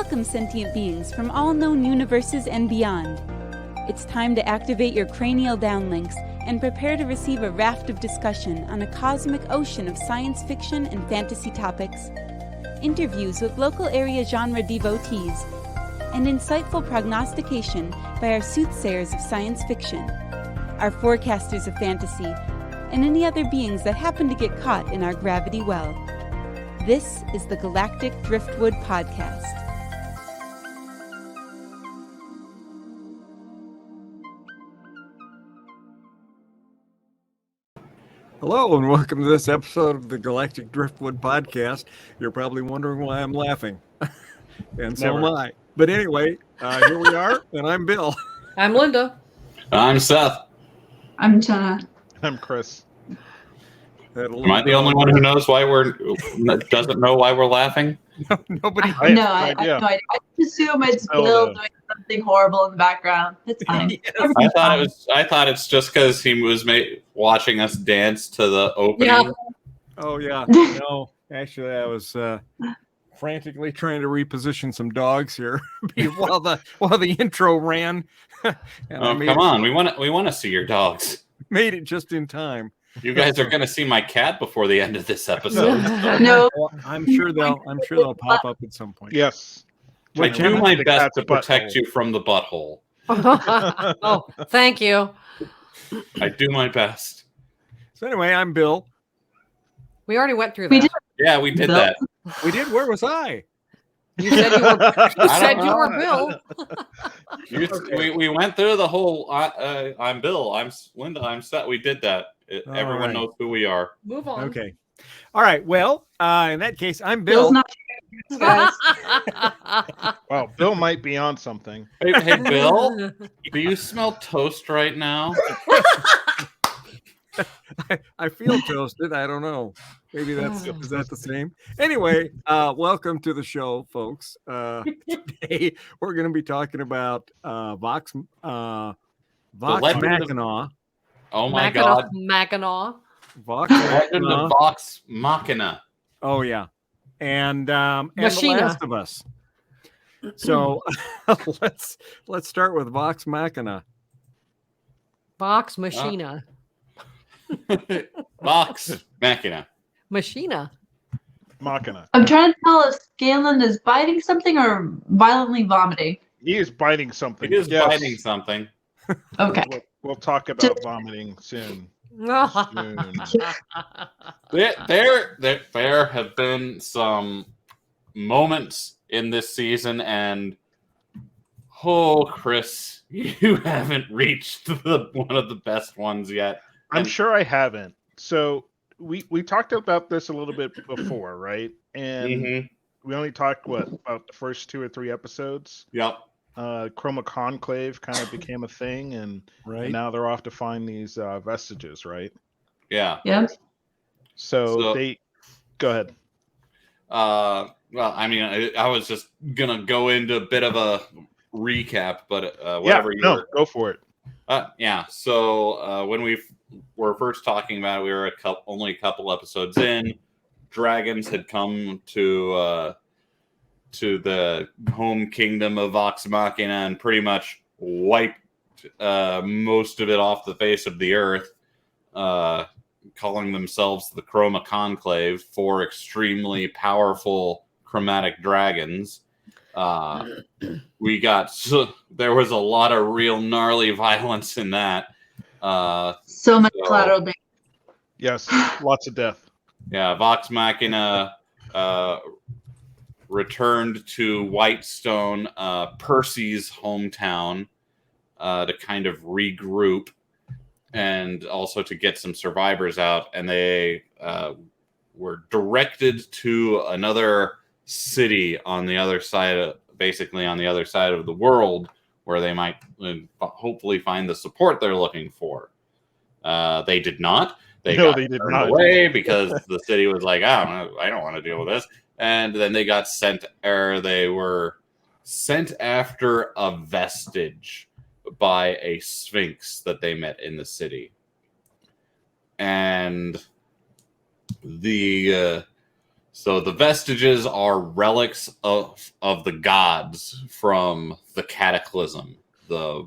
Welcome, sentient beings from all known universes and beyond. It's time to activate your cranial downlinks and prepare to receive a raft of discussion on a cosmic ocean of science fiction and fantasy topics, interviews with local area genre devotees, and insightful prognostication by our soothsayers of science fiction, our forecasters of fantasy, and any other beings that happen to get caught in our gravity well. This is the Galactic Driftwood Podcast. Hello and welcome to this episode of the Galactic Driftwood Podcast. You're probably wondering why I'm laughing, and so am I. But anyway, here we are, and I'm Bill. I'm Linda. I'm Seth. I'm Jenna. I'm Chris. Am I the only one who knows why doesn't know why we're laughing? No, nobody. I have no idea. I assume it's Bill doing something horrible in the background. It's fine. Yes. I thought it's just because he was watching us dance to the opening. Yeah. Oh yeah. No, actually, I was frantically trying to reposition some dogs here while the intro ran. Come on, we want to see your dogs. Made it just in time. You guys are going to see my cat before the end of this episode. No, well, I'm sure they'll pop up at some point. Yes. I do my best to protect you from the butthole. Oh, thank you. I do my best. So anyway, I'm Bill. We already went through that. Yeah, we did that. We did. Where was I? You said you were Bill. We went through the whole. I'm Bill. I'm Linda. I'm Seth. We did that. Everyone knows who we are. Move on. Okay. All right. Well, in that case, I'm Bill. Bill's not here, guys. Well, Bill might be on something. Hey, Bill. Do you smell toast right now? I feel toasted. I don't know. Maybe is that the same? Anyway, welcome to the show, folks. Today we're going to be talking about Vox Machina. Oh my God! Mackinac. Vox Machina. Oh yeah, and The Last of Us. So let's start with Vox Machina. Vox Machina. Vox Machina. Machina. I'm trying to tell if Scanlan is biting something or violently vomiting. He is biting something. He is biting something. Okay. We'll talk about vomiting soon. There have been some moments in this season, and Chris, you haven't reached one of the best ones yet. I'm sure I haven't. So we talked about this a little bit before, right? And we only talked about the first 2 or 3 episodes. Yep. Chroma Conclave kind of became a thing, and now they're off to find these vestiges, right? Yeah. Yep. So they go ahead. Well, I mean, I was just gonna go into a bit of a recap, but whatever. Go for it. Yeah. So when we were first talking about it, we were only a couple episodes in. Dragons had come to the home kingdom of Vox Machina and pretty much wiped most of it off the face of the earth, calling themselves the Chroma Conclave, 4 extremely powerful chromatic dragons. There was a lot of real gnarly violence in that. So much collateral damage. Yes, lots of death. Yeah, Vox Machina returned to Whitestone, Percy's hometown, to kind of regroup and also to get some survivors out. And they were directed to another city on the other side, basically on the other side of the world, where they might hopefully find the support they're looking for. They did not. They did not away because the city was like, I don't want to deal with this. And then they got they were sent after a vestige by a sphinx that they met in the city. And the So the vestiges are relics of the gods from the Cataclysm, the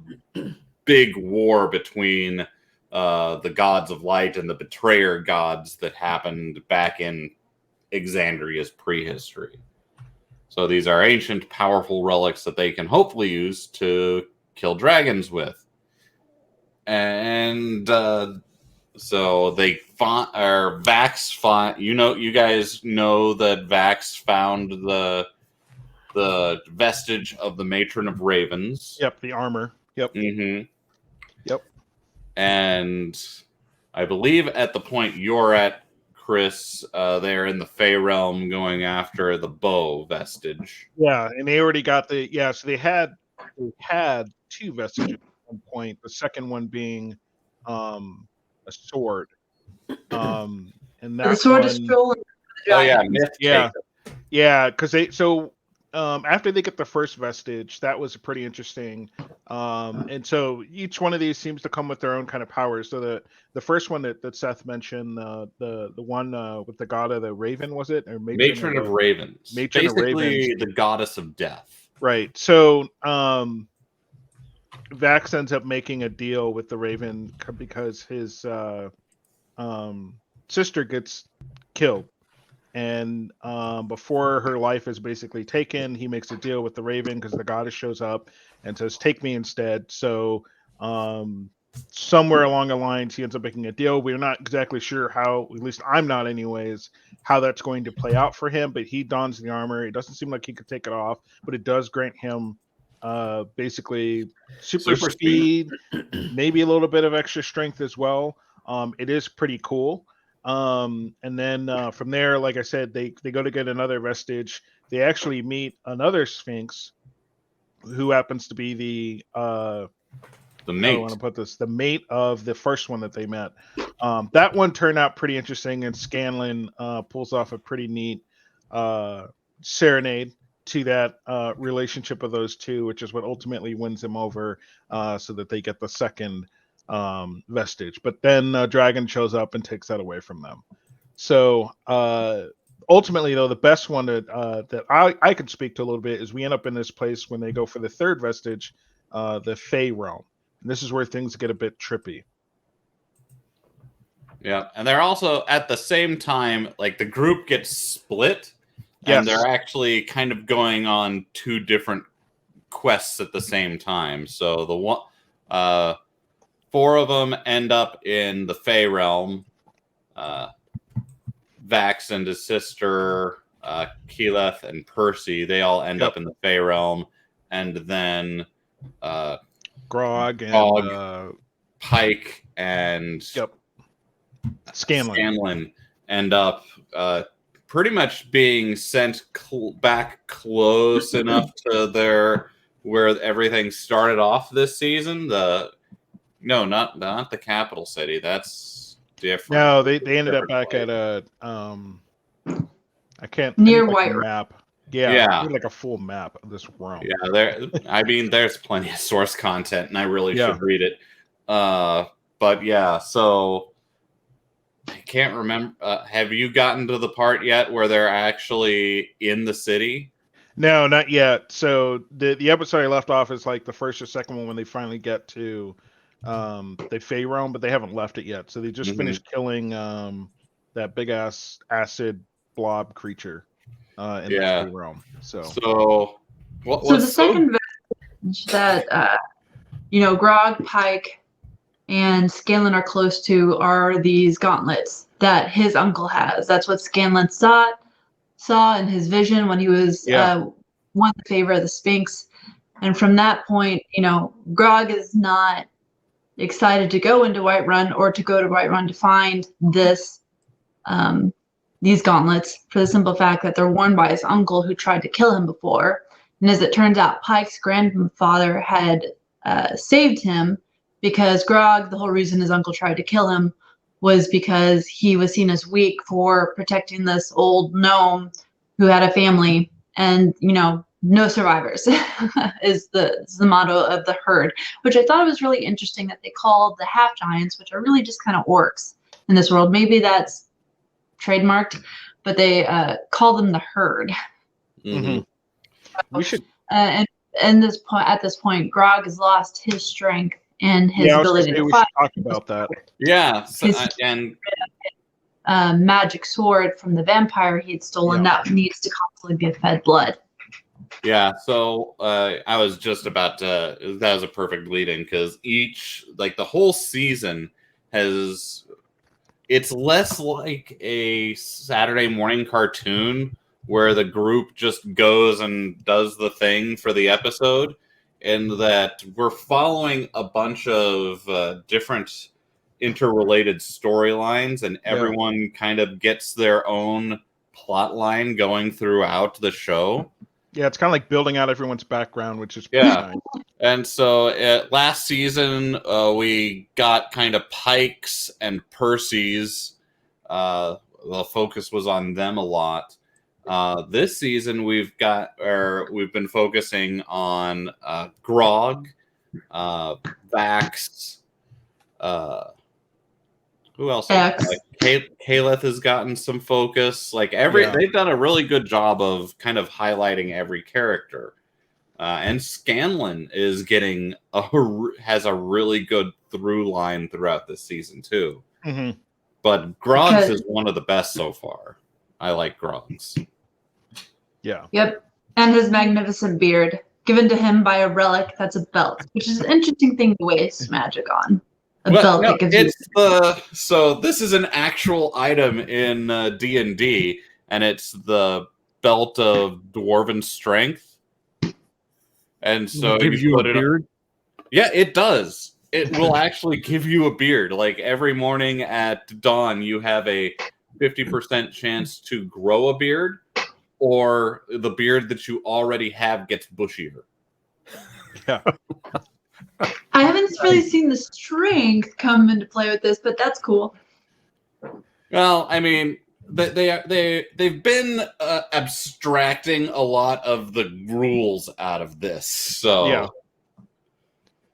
big war between the gods of light and the betrayer gods that happened back in Exandria's prehistory. So these are ancient, powerful relics that they can hopefully use to kill dragons with. And so they Vax find, you guys know that Vax found the vestige of the Matron of Ravens. Yep, the armor. Yep. Mm-hmm. Yep. And I believe at the point you're at, Chris, they're in the Fey realm going after the bow vestige. Yeah, and they already got so they had 2 vestiges at one point. The second one being a sword. And that The sword one, is stolen. Oh yeah, Myth Yeah. Taker. Yeah, because after they get the first vestige, that was pretty interesting. And so each one of these seems to come with their own kind of powers. So the first one that Seth mentioned, the one with the god of the raven, was it? Or Matron of Ravens. Matron of Basically Ravens. the goddess of death. Right. So Vax ends up making a deal with the Raven because his sister gets killed. And before her life is basically taken, he makes a deal with the Raven because the goddess shows up and says, "Take me instead." So somewhere along the lines, he ends up making a deal. We're not exactly sure how, at least I'm not anyways, how that's going to play out for him. But he dons the armor. It doesn't seem like he could take it off, but it does grant him basically super speed, maybe a little bit of extra strength as well. It is pretty cool. And then from there, like I said, they go to get another vestige. They actually meet another Sphinx, who happens to be the mate. I want to put this, the mate of the first one that they met. That one turned out pretty interesting, and Scanlan pulls off a pretty neat serenade to that relationship of those two, which is what ultimately wins him over, so that they get the second vestige. But then Dragon shows up and takes that away from them. So ultimately, though, the best one that I could speak to a little bit is we end up in this place when they go for the third vestige, the Fey realm. And this is where things get a bit trippy. Yeah, and they're also at the same time, like the group gets split, and they're actually kind of going on 2 different quests at the same time. So the one, 4 of them end up in the Fey realm. Vax and his sister, Keyleth and Percy, they all end up in the Fey realm, and then Grog and Pike and Scanlan end up pretty much being sent back close enough to where everything started off this season. No, not the capital city. That's different. No, they ended up back at a I can't near like White map. Yeah, like a full map of this realm. Yeah, there's plenty of source content, and I really should read it. But yeah, so I can't remember. Have you gotten to the part yet where they're actually in the city? No, not yet. So the episode I left off is like the first or second one when they finally get to the Fey realm, but they haven't left it yet. So they just finished killing that big ass acid blob creature in the Fey realm. So the second vestige that Grog, Pike, and Scanlan are close to are these gauntlets that his uncle has. That's what Scanlan saw in his vision when he was won the favor of the Sphinx. And from that point, Grog is not excited to go into Whiterun or to go to Whiterun to find these gauntlets, for the simple fact that they're worn by his uncle who tried to kill him before. And as it turns out, Pike's grandfather had saved him, because Grog, the whole reason his uncle tried to kill him was because he was seen as weak for protecting this old gnome who had a family, and no survivors is the motto of the herd, which I thought it was really interesting that they called the half giants, which are really just kind of orcs in this world. Maybe that's trademarked, but they call them the herd. Mm-hmm. We should. And at this point, Grog has lost his strength and his I was gonna ability say to we fight. should talk about that. Yeah, so, His- and Magic sword from the vampire he had stolen that needs to constantly be fed blood. yeah, so I was just about to. That was a perfect lead-in because the whole season has. It's less like a Saturday morning cartoon where the group just goes and does the thing for the episode, and that we're following a bunch of different interrelated storylines, and everyone kind of gets their own plot line going throughout the show. Yeah, it's kind of like building out everyone's background, which is Yeah. nice. And so last season, we got kind of Pike's and Percy's. The focus was on them a lot. This season, we've been focusing on Grog, Vax, who else? X. Kaleth has gotten some focus. They've done a really good job of kind of highlighting every character. And Scanlan is has a really good through line throughout this season too. Mm-hmm. But Grog's is one of the best so far. I like Grog's. Yeah. Yep. And his magnificent beard, given to him by a relic that's a belt, which is an interesting thing to waste magic on. That gives So this is an actual item in D&D, and it's the belt of dwarven strength. And so it gives you a beard? Yeah, it does. It will actually give you a beard. Like every morning at dawn, you have a 50% chance to grow a beard, or the beard that you already have gets bushier. Yeah. I haven't really seen the strength come into play with this, but that's cool. Well, I mean, they've been abstracting a lot of the rules out of this. So yeah,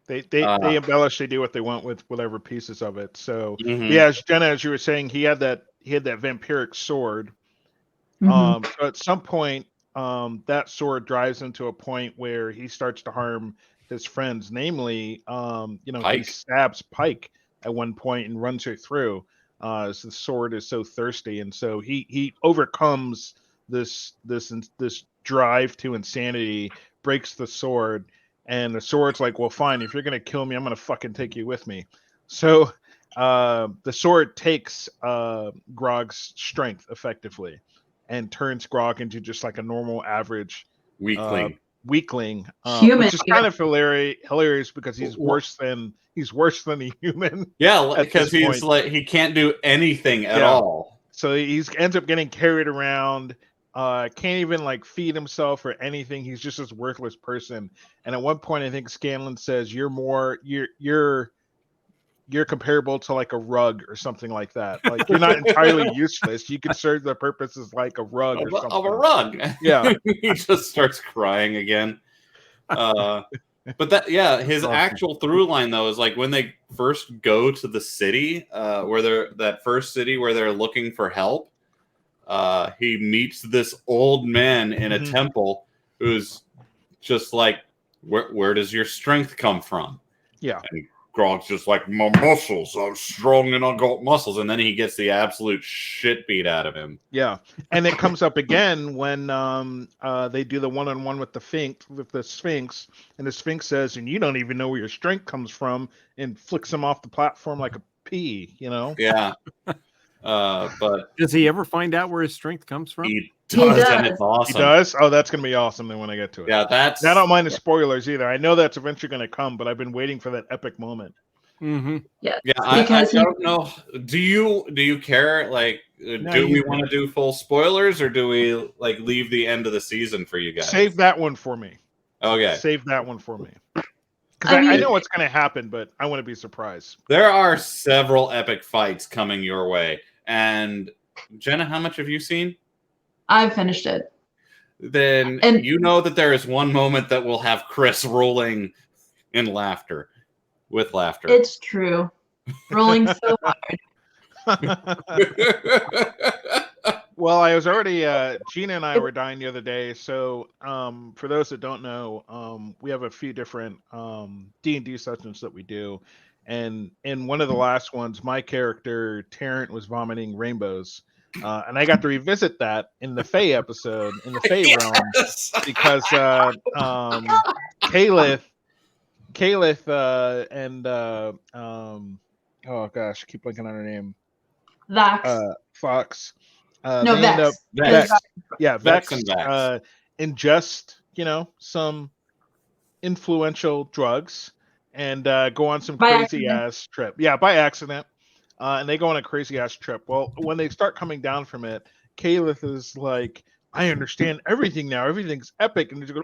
they embellish. They do what they want with whatever pieces of it. So yeah, Jenna, as you were saying, he had that vampiric sword. So at some point, that sword drives him to a point where he starts to harm his friends, namely, he stabs Pike at one point and runs her through. So the sword is so thirsty, and so he overcomes this drive to insanity, breaks the sword, and the sword's like, well, fine, if you're gonna kill me, I'm gonna fucking take you with me. So the sword takes Grog's strength effectively, and turns Grog into just like a normal average weakling, which is kind of hilarious because he's worse than a human. Yeah, because he's like he can't do anything at all. So he ends up getting carried around. Can't even like feed himself or anything. He's just this worthless person. And at one point, I think Scanlan says, "You're comparable to like a rug or something like that. Like you're not entirely useless. You could serve the purposes like a rug or something." Of a rug. Yeah. He just starts crying again. But his actual through line though is like when they first go to the city, where they're looking for help. He meets this old man in a temple who's just like, where does your strength come from? Yeah. And Grog's just like, my muscles, I'm strong and I got muscles. And then he gets the absolute shit beat out of him. Yeah. And it comes up again when they do the one-on-one with the Sphinx. And the Sphinx says, and you don't even know where your strength comes from, and flicks him off the platform like a pea, Yeah. But does he ever find out where his strength comes from? He does. And it's awesome. He does? Oh, that's going to be awesome then when I get to it. Yeah, I don't mind the spoilers either. I know that's eventually going to come, but I've been waiting for that epic moment. Mm-hmm. Yeah. I don't know. Do you care? Like, do we want to do full spoilers, or do we like leave the end of the season for you guys? Save that one for me. Okay. Save that one for me. Because I know what's going to happen, but I want to be surprised. There are several epic fights coming your way. And Jenna, how much have you seen? I've finished it. Then you know that there is one moment that will have Chris rolling in laughter. With laughter. It's true. Rolling so hard. Well, I was already Gina and I were dying the other day. So for those that don't know, we have a few different D&D sessions that we do, and in one of the last ones, my character Tarrant was vomiting rainbows, and I got to revisit that in the Fae episode in the Fae realm because Caliph and oh gosh, I keep blanking on her name. Vax. Fox. No, They end up Vex. Vex and Vax. ingest, some influential drugs and go on some By crazy ass trip. Yeah, by accident. And they go on a crazy ass trip. Well, when they start coming down from it, Caliph is like, I understand everything now. Everything's epic. And they go,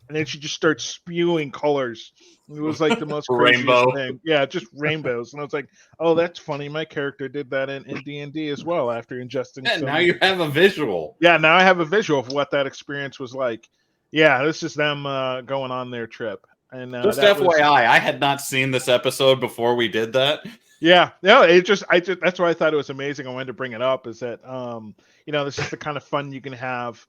and then she just starts spewing colors. It was like the most craziest Rainbow. thing. Yeah, just rainbows. And I was like, oh, that's funny. My character did that in D&D as well after ingesting Yeah, some... now you have a visual. Yeah, now I have a visual of what that experience was like. Yeah, this is them going on their trip. And Just FYI, I had not seen this episode before we did that. Yeah, no, I just that's why I thought it was amazing. I wanted to bring it up is that this is the kind of fun you can have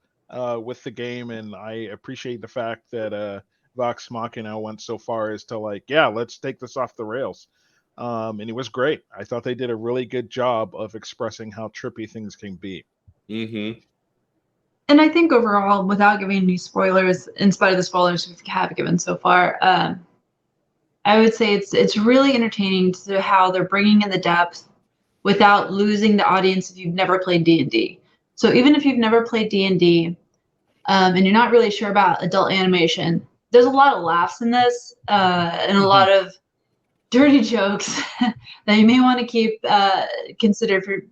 with the game, and I appreciate the fact that Vox Machina went so far as to like, yeah, let's take this off the rails. And it was great. I thought they did a really good job of expressing how trippy things can be. Mm-hmm. And I think overall, without giving any spoilers, in spite of the spoilers we have given so far, I would say it's really entertaining to how they're bringing in the depth without losing the audience if you've never played D&D. So even if you've never played D&D and you're not really sure about adult animation, there's a lot of laughs in this and a lot of dirty jokes that you may want to keep considered for.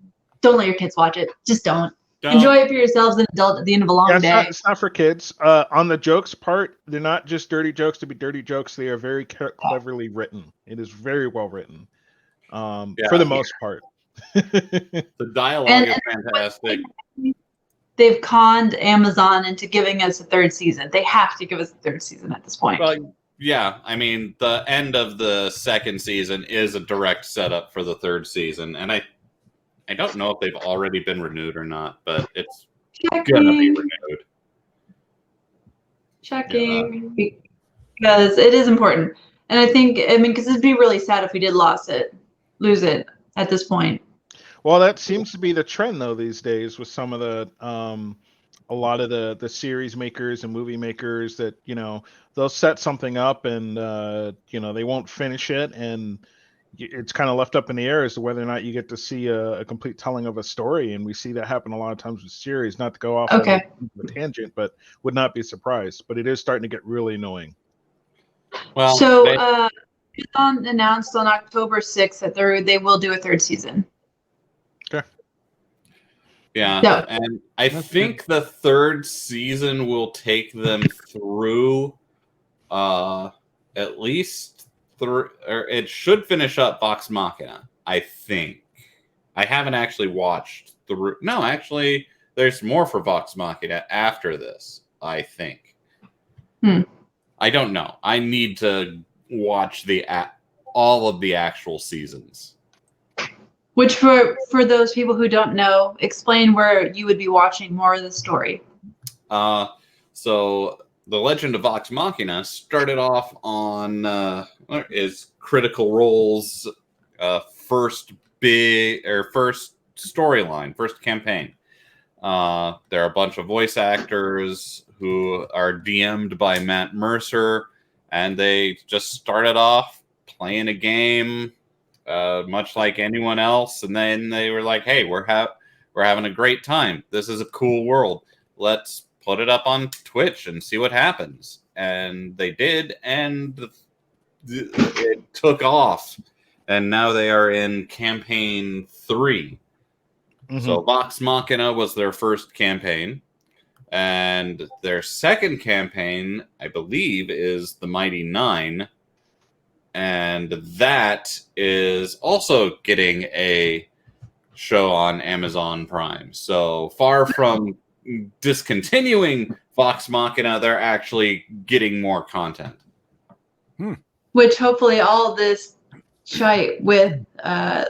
Don't let your kids watch it. Just don't. Enjoy it for yourselves, an adult at the end of a long day. It's not for kids. On the jokes part, they're not just dirty jokes to be dirty jokes. They are very cleverly written. It is very well written for the most part. The dialogue is fantastic. They've conned Amazon into giving us a third season. They have to give us a third season at this point. Well, yeah, I mean, the end of the second season is a direct setup for the third season, and I don't know if they've already been renewed or not, but it's gonna be renewed. Checking. Because it is important. And I think, because it'd be really sad if we did lose it at this point. Well, that seems to be the trend, though, these days with some of the, a lot of the series makers and movie makers that, they'll set something up and, they won't finish it. And it's kind of left up in the air as to whether or not you get to see a complete telling of a story. And we see that happen a lot of times with series, not to go off on a tangent, but would not be surprised. But it is starting to get really annoying. Well, so Amazon announced on October 6th that they will do a third season. Okay. Yeah, and I think the third season will take them through at least or it should finish up Vox Machina, I think. I haven't actually watched no, actually, there's more for Vox Machina after this, I think. I don't know. I need to watch all of the actual seasons. Which, for those people who don't know, explain where you would be watching more of the story. So the Legend of Vox Machina started off on is Critical Role's first storyline, first campaign. There are a bunch of voice actors who are DM'd by Matt Mercer, and they just started off playing a game, much like anyone else, and then they were like, "Hey, we're having a great time. This is a cool world. Let's put it up on Twitch and see what happens." And they did, and it took off. And now they are in campaign 3. So Vox Machina was their first campaign. And their second campaign, I believe, is The Mighty Nine. And that is also getting a show on Amazon Prime. So far from discontinuing Vox Machina, they're actually getting more content. Which hopefully all this shite with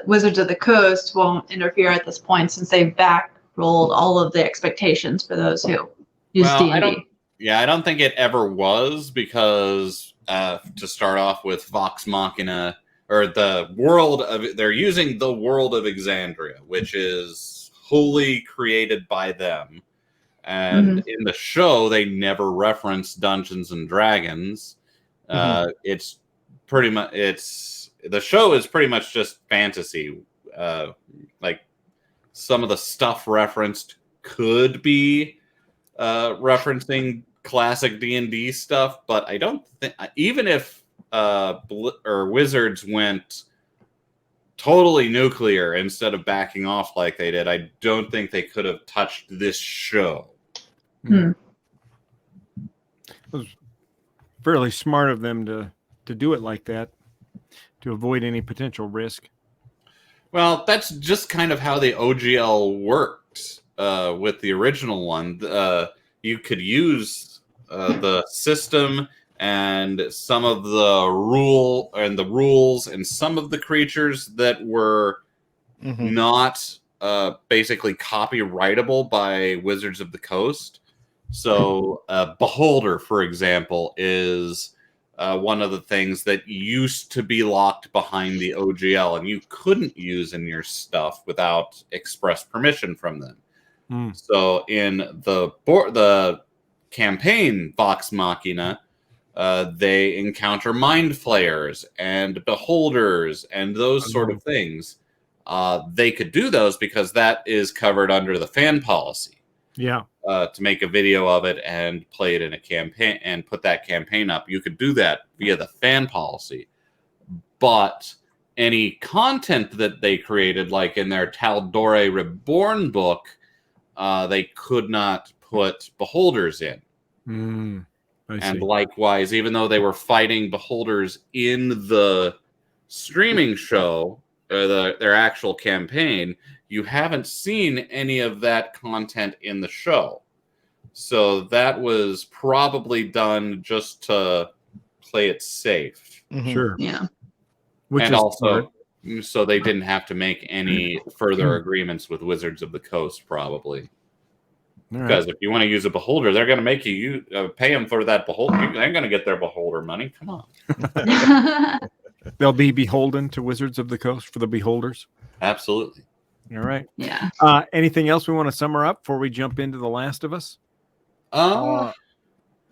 Wizards of the Coast won't interfere at this point, since they've backed rolled all of the expectations for those who use Well, D&D. I don't think it ever was, because to start off with Vox Machina, or they're using the world of Exandria, which is wholly created by them. And in the show, they never reference Dungeons and Dragons. It's pretty much, the show is pretty much just fantasy. Like, some of the stuff referenced could be referencing classic D&D stuff, but I don't think, even if Wizards went totally nuclear instead of backing off like they did, I don't think they could have touched this show. It was fairly smart of them to do it like that, to avoid any potential risk. Well, that's just kind of how the OGL worked with the original one. You could use the system and some of the rules and some of the creatures that were not basically copyrightable by Wizards of the Coast. So Beholder, for example, is one of the things that used to be locked behind the OGL, and you couldn't use in your stuff without express permission from them. So in the campaign Vox Machina, they encounter mind flayers and beholders and those sort of things. They could do those because that is covered under the fan policy. Yeah. To make a video of it and play it in a campaign and put that campaign up. You could do that via the fan policy. But any content that they created, like in their Taldore Reborn book, they could not put beholders in. And likewise, even though they were fighting beholders in the streaming show, or their actual campaign, you haven't seen any of that content in the show. So that was probably done just to play it safe. Sure. Yeah. And also, so they didn't have to make any further agreements with Wizards of the Coast, probably. Because if you want to use a beholder, they're going to make you pay them for that beholder. They're going to get their beholder money. Come on. They'll be beholden to Wizards of the Coast for the beholders. Absolutely. All right. Yeah. Anything else we want to sum up before we jump into The Last of Us? No,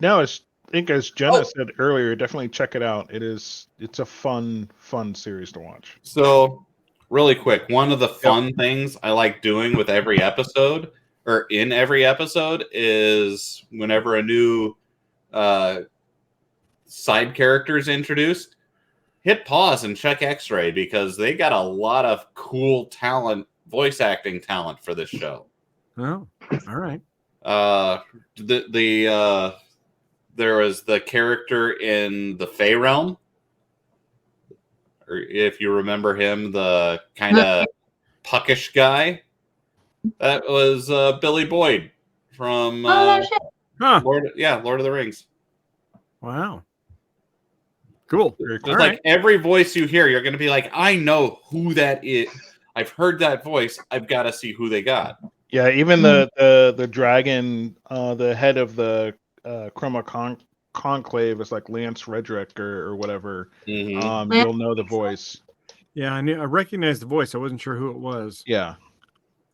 I think as Jenna said earlier, definitely check it out. It's a fun series to watch. So, really quick, one of the fun things I like doing with every episode, or in every episode, is whenever a new side character is introduced, hit pause and check X-Ray, because they got a lot of cool talent, voice acting talent for this show. Oh, all right. There was the character in the Fey Realm, or if you remember him, the kind of puckish guy. That was Billy Boyd from Lord of the Rings. Wow. Cool. It's like every voice you hear, you're going to be like, I know who that is. I've heard that voice. I've got to see who they got. Yeah, even the dragon, the head of the Chroma Conclave is like Lance Redrick or whatever. You'll know the voice. Yeah, I recognized the voice. I wasn't sure who it was. Yeah.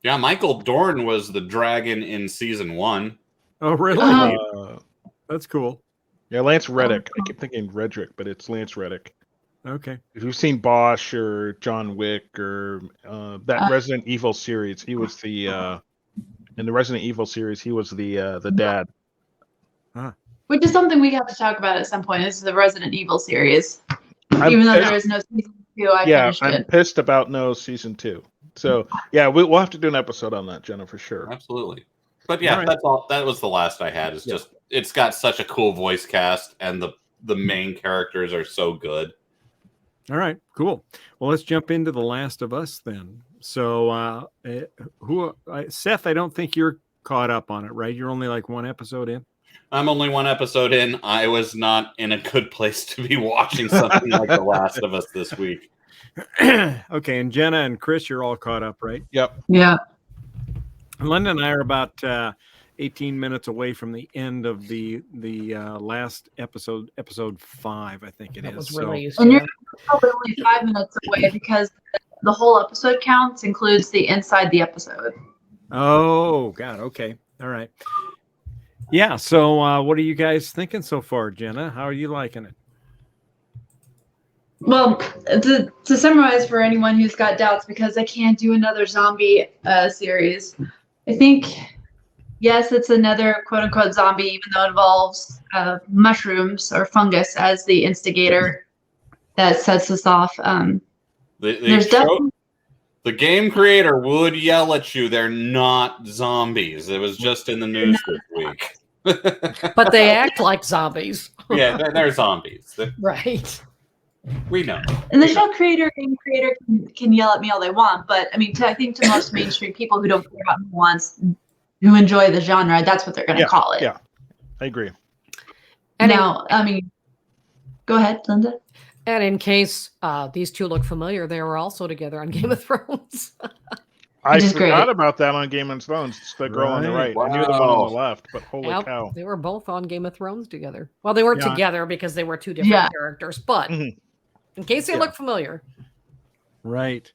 Yeah, Michael Dorn was the dragon in season 1. Oh, really? That's cool. Yeah, Lance Reddick. I keep thinking Redrick, but it's Lance Reddick. Okay. If you've seen Bosch or John Wick or that Resident Evil series, he was the in the Resident Evil series, he was the dad. Which is something we have to talk about at some point. This is the Resident Evil series. Even though there is no season 2, I finished it. I'm pissed about no season 2. So yeah, we'll have to do an episode on that, Jenna, for sure. Absolutely. But yeah, that's all. That was the last I had. It's just it's got such a cool voice cast, and the main characters are so good. All right, cool. Well, let's jump into The Last of Us then. So, Seth? I don't think you're caught up on it, right? You're only like one episode in. I'm only one episode in. I was not in a good place to be watching something like The Last of Us this week. Okay, and Jenna and Chris, you're all caught up, right? Yep. Yeah. Linda and I are about 18 minutes away from the end of the last episode 5, I think it That is. was So, released. And Yeah. you're probably only 5 minutes away because the whole episode counts includes the inside the episode. oh God, okay, all right, yeah. So, what are you guys thinking so far, Jenna? How are you liking it? Well, to summarize for anyone who's got doubts, because I can't do another zombie series, I think, yes, it's another quote-unquote zombie, even though it involves mushrooms or fungus as the instigator that sets us off. There's definitely... The game creator would yell at you. They're not zombies. It was just in the news this week. But they act like zombies. Yeah, they're zombies. Right. We know. And the show creator, game creator can yell at me all they want, but I mean, I think to most mainstream people who don't care about nuance, who enjoy the genre, that's what they're going to call it. Yeah, I agree. And now, I mean, go ahead, Linda. And in case these two look familiar, they were also together on Game of Thrones. I Which is forgot great. about that on Game of Thrones. It's the girl on the right. Right. I knew the one on Wow. the left, but holy Yep, cow. they were both on Game of Thrones together. Well, they weren't Yeah. together because they were two different Yeah. characters, but Mhm. in case they Yeah. look familiar. Right.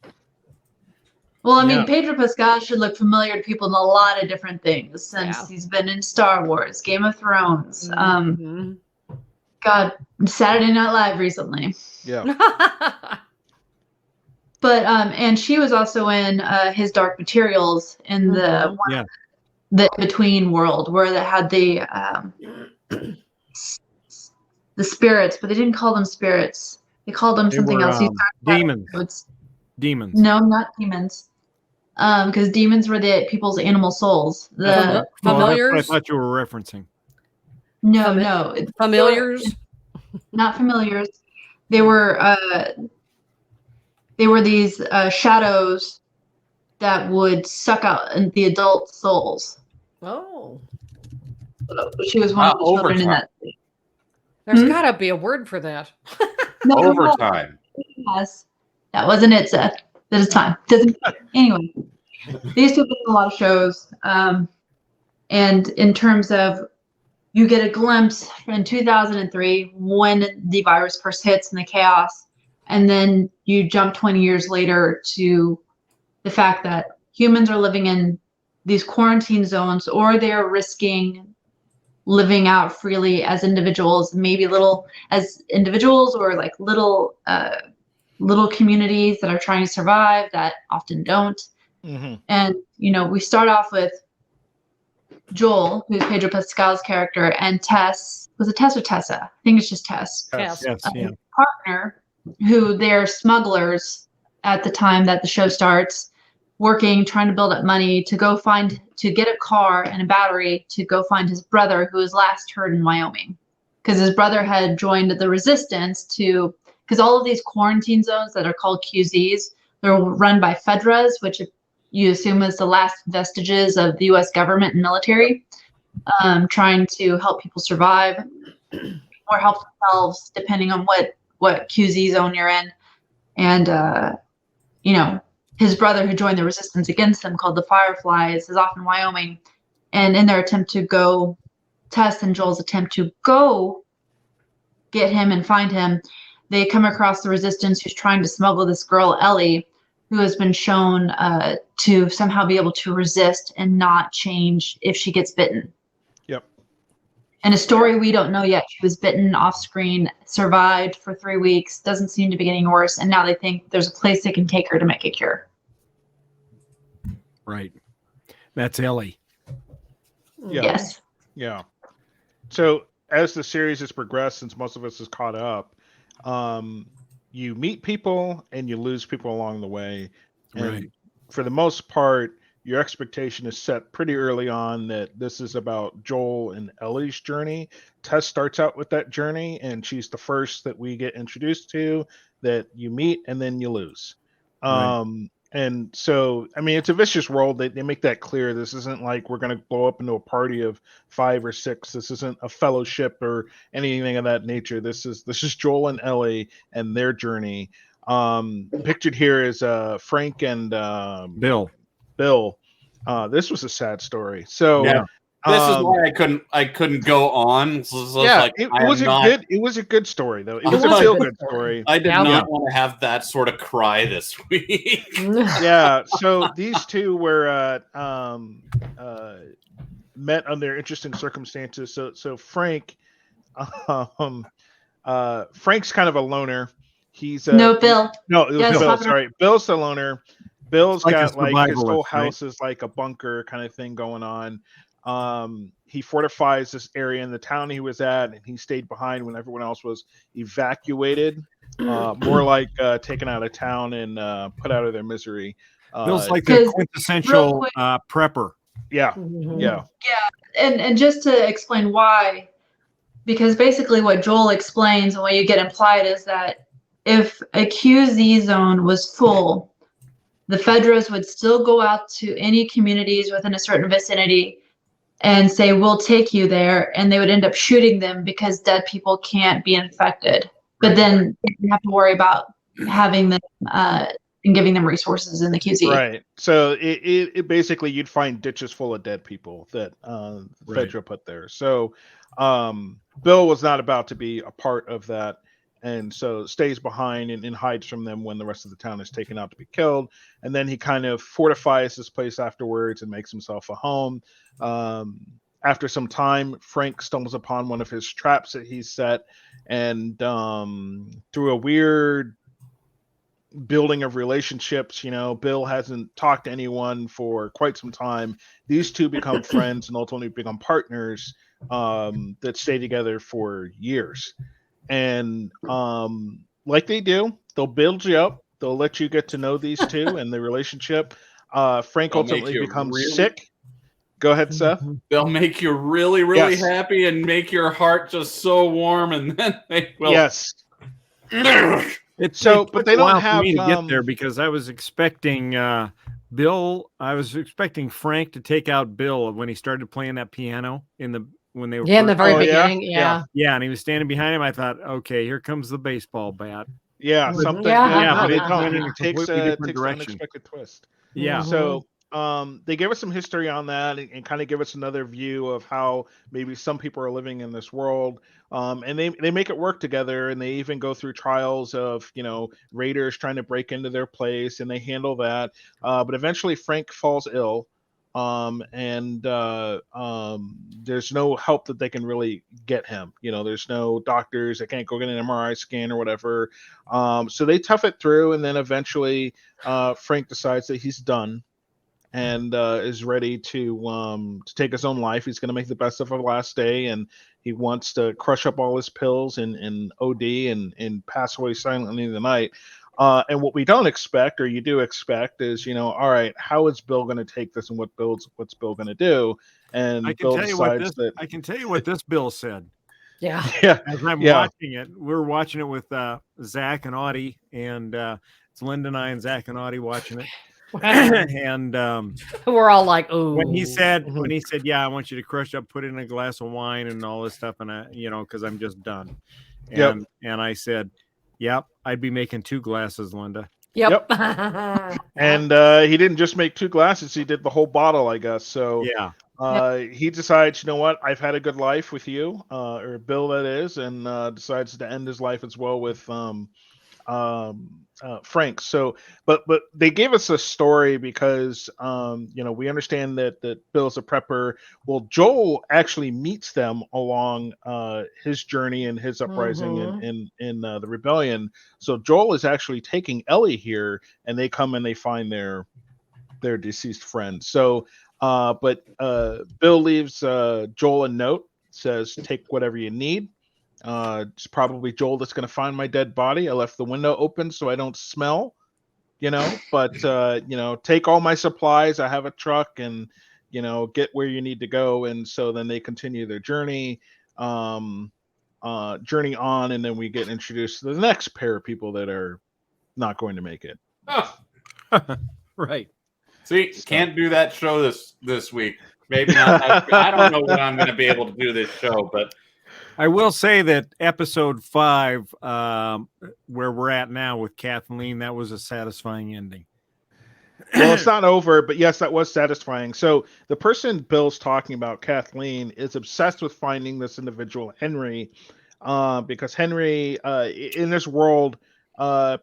Well, I mean, Yeah. Pedro Pascal should look familiar to people in a lot of different things since Yeah. he's been in Star Wars, Game of Thrones, Mhm. God, Saturday Night Live recently. Yeah. But and she was also in his Dark Materials in the Yeah. the between world where they had the spirits, but they didn't call them spirits. They called them They something were, else. He demons. It's, Demons. no, not demons. Because demons were the people's animal souls. Fami- The Oh, that's what I familiars. thought you were referencing. no, Fami- no, Familiars. not familiars. They were these shadows that would suck out the adult souls. Oh, She was one of the children in Overtime. that. there's Hmm? got to be a word for that. No, Overtime. Yes, that wasn't it, Seth. That is time. Doesn't anyway. These two have been in a lot of shows, and in terms of, you get a glimpse in 2003 when the virus first hits and the chaos, and then you jump 20 years later to the fact that humans are living in these quarantine zones, or they're risking living out freely as individuals, maybe little as individuals, or like little communities that are trying to survive that often don't. Mm-hmm. And we start off with Joel, who's Pedro Pascal's character, and Tess. Was it Tess or Tessa? I think it's just Tess. Yes. Yes. Yeah. Partner, who they're smugglers at the time that the show starts, working, trying to build up money to get a car and a battery to go find his brother, who was last heard in Wyoming, because his brother had joined the resistance because all of these quarantine zones that are called QZs, they're run by Fedras, which you assume is the last vestiges of the U.S. government and military, trying to help people survive or help themselves, depending on what QZ zone you're in. And his brother, who joined the resistance against him, called the Fireflies, is off in Wyoming. And in their attempt to go, Tess and Joel's attempt to go get him and find him, they come across the resistance who's trying to smuggle this girl, Ellie, who has been shown to somehow be able to resist and not change if she gets bitten. Yep. And a story we don't know yet. She was bitten off screen, survived for 3 weeks, doesn't seem to be getting worse, and now they think there's a place they can take her to make a cure. Right. That's Ellie. Yeah. Yes. Yeah. So as the series has progressed, since most of us is caught up, you meet people and you lose people along the way. And Right. for the most part, your expectation is set pretty early on that this is about Joel and Ellie's journey. Tess starts out with that journey, and she's the first that we get introduced to, that you meet and then you lose. Right. And so, I mean, it's a vicious world. They make that clear. This isn't like we're going to blow up into a party of 5 or 6. This isn't a fellowship or anything of that nature. This is Joel and Ellie and their journey. Pictured here is Frank and Bill. Bill. This was a sad story. So Yeah. This is why I couldn't go on. So yeah, it was a good story though. It was a feel good story. I did not want to have that sort of cry this week. Yeah. So these two were met under interesting circumstances. So Frank, Frank's kind of a loner. He's Bill. No, it was Yes, Bill. Sorry, Bill's the loner. Bill's like got like his whole survivalist, house is like a bunker kind of thing going on. He fortifies this area in the town he was at, and he stayed behind when everyone else was evacuated. More like taken out of town and put out of their misery. Bill's like the quintessential prepper. Yeah, Mhm. yeah. And just to explain why, because basically what Joel explains and what you get implied is that if a QZ zone was full, the Fedras would still go out to any communities within a certain vicinity and say, we'll take you there, and they would end up shooting them because dead people can't be infected. But then you have to worry about having them and giving them resources in the QZ. Right. So it basically you'd find ditches full of dead people that Fedra put there. So Bill was not about to be a part of that, and so stays behind and hides from them when the rest of the town is taken out to be killed. And then he kind of fortifies this place afterwards and makes himself a home. After some time, Frank stumbles upon one of his traps that he's set, and through a weird building of relationships, Bill hasn't talked to anyone for quite some time. These two become friends and ultimately become partners that stay together for years. And like they do, they'll build you up. They'll let you get to know these two and the relationship. Frank ultimately becomes sick. Go ahead, Seth. They'll make you really, really happy and make your heart just so warm, and then they will. Yes. But they don't have for me to get there because I was expecting Bill. I was expecting Frank to take out Bill when he started playing that piano when they were in the very beginning. Yeah, and he was standing behind him. I thought, okay, here comes the baseball bat. Yeah, something. But it don't. went in a completely different direction. An unexpected twist. Yeah. So they give us some history on that and kind of give us another view of how maybe some people are living in this world. And they make it work together, and they even go through trials of raiders trying to break into their place, and they handle that. But eventually Frank falls ill, and there's no help that they can really get him. There's no doctors. They can't go get an MRI scan or whatever. So they tough it through, and then eventually Frank decides that he's done and is ready to take his own life. He's going to make the best of the last day, and he wants to crush up all his pills and OD and pass away silently in the night. And what we don't expect, or you do expect, is all right, how is Bill going to take this, and what's Bill going to do? And Bill decides that I can tell you what this Bill said. Yeah. As I'm watching it, we're watching it with Zach and Audie, and it's Linda and I and Zach and Audie watching it. And we're all like, oh, when he said, yeah, I want you to crush up, put in a glass of wine and all this stuff, and because I'm just done. And I said, yep, I'd be making 2 glasses, Linda. Yep. And he didn't just make 2 glasses; he did the whole bottle, I guess. So he decides, what, I've had a good life with you, or Bill, that is, and decides to end his life as well with Frank. So, but they gave us a story because we understand that Bill's a prepper. Well, Joel actually meets them along his journey and his uprising in the rebellion. So Joel is actually taking Ellie here, and they come and they find their deceased friend. So but Bill leaves Joel a note, says, take whatever you need. It's probably Joel that's going to find my dead body. I left the window open so I don't smell, but take all my supplies. I have a truck, and get where you need to go. And so then they continue their journey on, and then we get introduced to the next pair of people that are not going to make it. Right. See, can't do that show this week. Maybe not. I don't know when I'm going to be able to do this show, but I will say that episode 5, where we're at now with Kathleen, that was a satisfying ending. Well, it's not over, but yes, that was satisfying. So the person Bill's talking about, Kathleen, is obsessed with finding this individual, Henry, because Henry, in this world,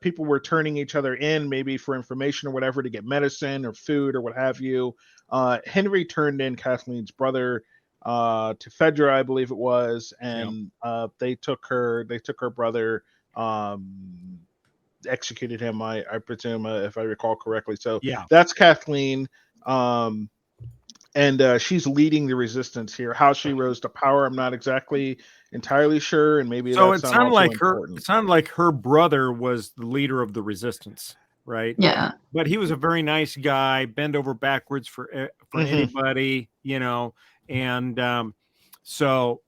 people were turning each other in, maybe for information or whatever, to get medicine or food or what have you. Henry turned in Kathleen's brother to Fedra, I believe it was, and they took her brother. Executed him, I presume, if I recall correctly. So that's Kathleen, and she's leading the resistance here. How she rose to power, I'm not exactly entirely sure, and maybe so that's it not sounded also like important. it sounded like her brother was the leader of the resistance, right? Yeah. But he was a very nice guy, bend over backwards for anybody, you know. And so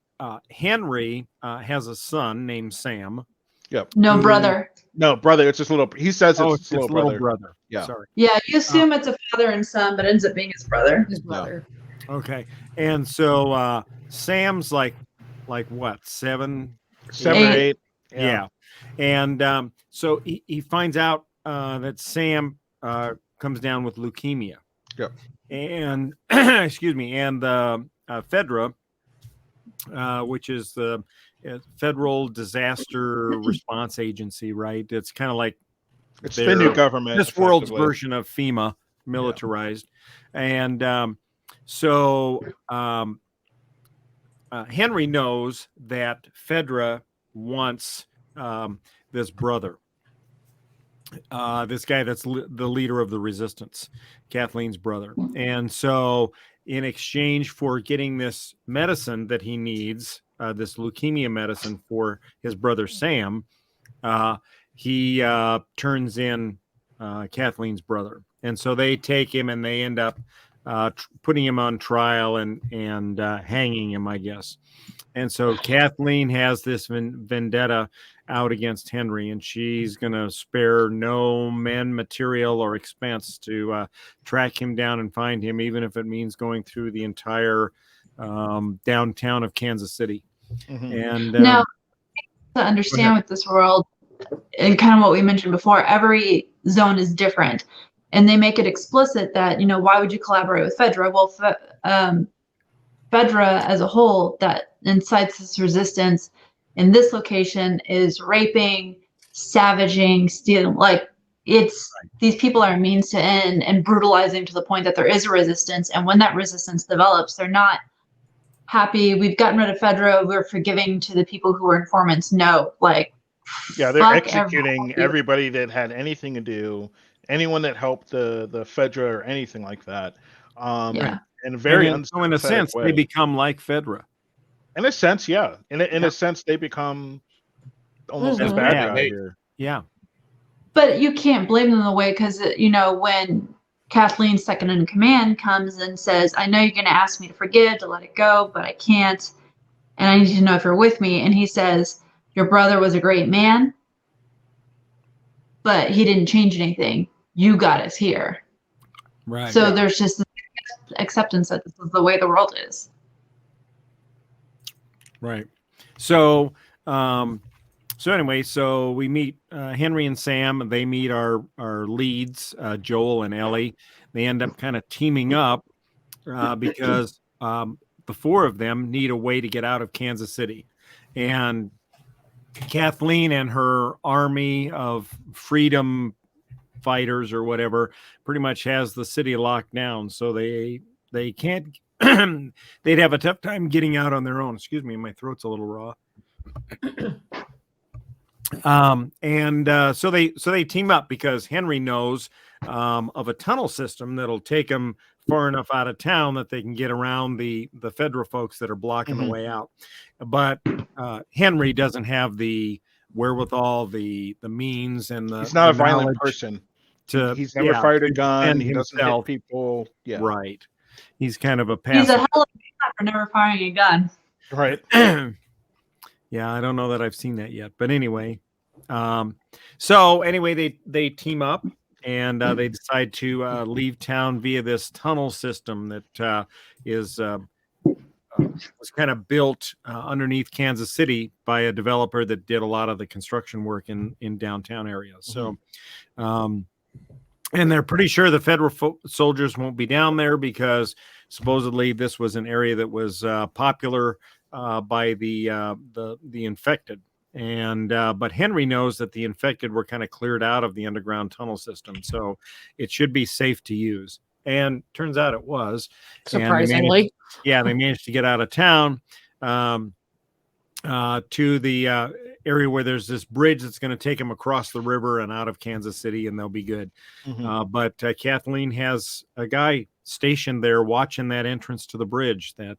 Henry has a son named Sam. Yep. No brother. No, brother. It's his little. He says it's his little little brother. Yeah. Sorry. Yeah, you assume it's a father and son, but it ends up being his brother. His brother. Okay. And so Sam's like what, 7 or 8. Yeah. And so he finds out that Sam comes down with leukemia. Yep. And excuse me, and Fedra, which is the Federal Disaster Response Agency, right? It's kind of like it's the new government. This world's version of FEMA, militarized. And so Henry knows that Fedra wants this brother, this guy that's the leader of the resistance, Kathleen's brother. And so in exchange for getting this medicine that he needs, this leukemia medicine for his brother Sam, he turns in Kathleen's brother. And so they take him and they end up putting him on trial and hanging him, I guess. And so Kathleen has this vendetta out against Henry, and she's going to spare no men, material, or expense to track him down and find him, even if it means going through the entire downtown of Kansas City. Mm-hmm. And now, to understand with this world, and kind of what we mentioned before, every zone is different. And they make it explicit that, you know, why would you collaborate with Fedra? Well, Fedra as a whole that incites this resistance in this location is raping, savaging, stealing. Like, it's these people are means to end and brutalizing to the point that there is a resistance. And when that resistance develops, they're not happy. We've gotten rid of Fedra. We're forgiving to the people who were informants. No, like, yeah, they're executing everybody that had anything to do, anyone that helped the Fedra or anything like that. In a very so in a sense, way. they become like Fedra. In a sense, yeah. In a sense, they become almost as bad guy here. Yeah. But you can't blame them in the way, because, you know, when Kathleen's second in command comes and says, I know you're going to ask me to forgive, to let it go, but I can't. And I need to know if you're with me. And he says, your brother was a great man, but he didn't change anything. You got us here. Right. So there's just this acceptance that this is the way the world is. Right. So, anyway, so we meet Henry and Sam. They meet our leads, Joel and Ellie. They end up kind of teaming up because the four of them need a way to get out of Kansas City. And Kathleen and her army of freedom fighters or whatever pretty much has the city locked down. So they can't, they'd have a tough time getting out on their own. Excuse me, my throat's a little raw. So they team up because Henry knows of a tunnel system that'll take them far enough out of town that they can get around the Fedra folks that are blocking the way out. But Henry doesn't have the wherewithal, the means, and he's not a violent person. He's never fired a gun. He doesn't hit people. Yeah, right. He's kind of a passive. He's a hell of a guy for never firing a gun. Right. Yeah, I don't know that I've seen that yet, but anyway. So anyway, they team up and they decide to leave town via this tunnel system that was kind of built underneath Kansas City by a developer that did a lot of the construction work in downtown areas. So, And they're pretty sure the federal soldiers won't be down there because supposedly this was an area that was popular by the infected. And but Henry knows that the infected were kind of cleared out of the underground tunnel system, so it should be safe to use. And turns out it was. Surprisingly. They managed to get out of town to the area where there's this bridge that's going to take them across the river and out of Kansas City, and they'll be good. But Kathleen has a guy stationed there watching that entrance to the bridge, that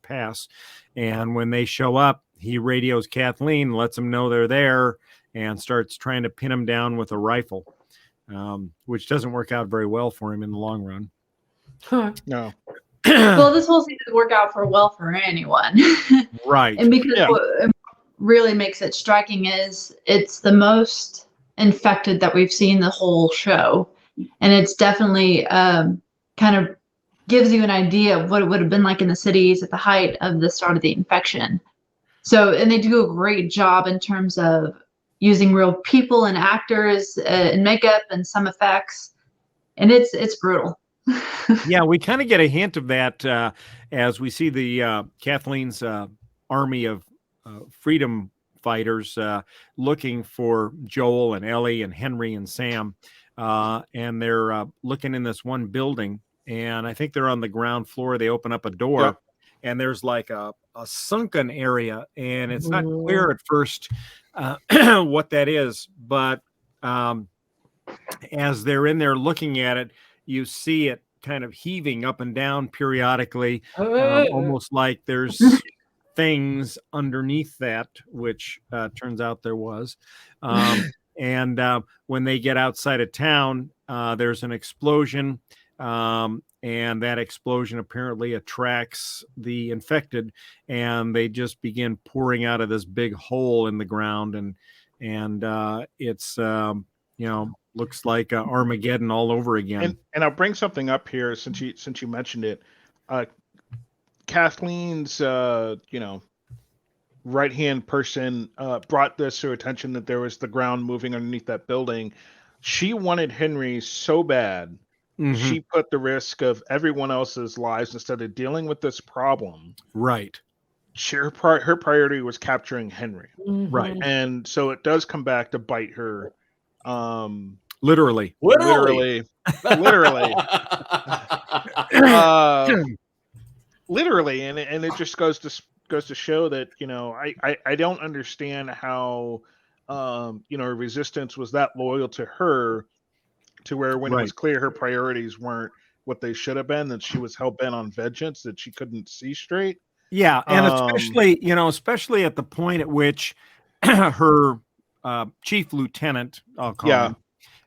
pass. And when they show up, he radios Kathleen, lets them know they're there, and starts trying to pin him down with a rifle, which doesn't work out very well for him in the long run. No. Well, this whole scene doesn't work out well for anyone. Right. And because what really makes it striking is it's the most infected that we've seen the whole show. And it's definitely kind of gives you an idea of what it would have been like in the cities at the height of the start of the infection. So, and they do a great job in terms of using real people and actors and makeup and some effects. And it's brutal. Yeah, we kind of get a hint of that as we see the Kathleen's army of freedom fighters looking for Joel and Ellie and Henry and Sam, and they're looking in this one building, and I think they're on the ground floor. They open up a door, and there's like a sunken area, and it's not clear at first what that is, but as they're in there looking at it, you see it kind of heaving up and down periodically, almost like there's things underneath that, which turns out there was. And when they get outside of town, there's an explosion, and that explosion apparently attracts the infected, and they just begin pouring out of this big hole in the ground, and it's looks like Armageddon all over again. And I'll bring something up here since you mentioned it. Kathleen's right-hand person brought this to attention that there was the ground moving underneath that building. She wanted Henry so bad, she put the risk of everyone else's lives instead of dealing with this problem. Right. Her priority was capturing Henry. Right. And so it does come back to bite her. Literally. Literally. And it just goes to show that, I don't understand how resistance was that loyal to her, to where when it was clear her priorities weren't what they should have been, that she was hell-bent on vengeance, that she couldn't see straight. Yeah, and especially at the point at which her chief lieutenant, I'll call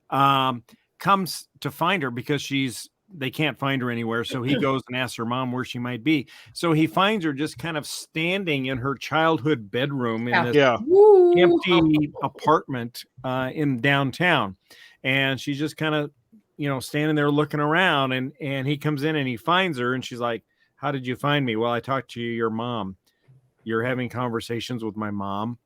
him, comes to find her because they can't find her anywhere. So he goes and asks her mom where she might be. So he finds her just kind of standing in her childhood bedroom in this empty apartment in downtown. And she's just kind of, standing there looking around, and he comes in and he finds her, and she's like, "How did you find me?" "Well, I talked to your mom." "You're having conversations with my mom?"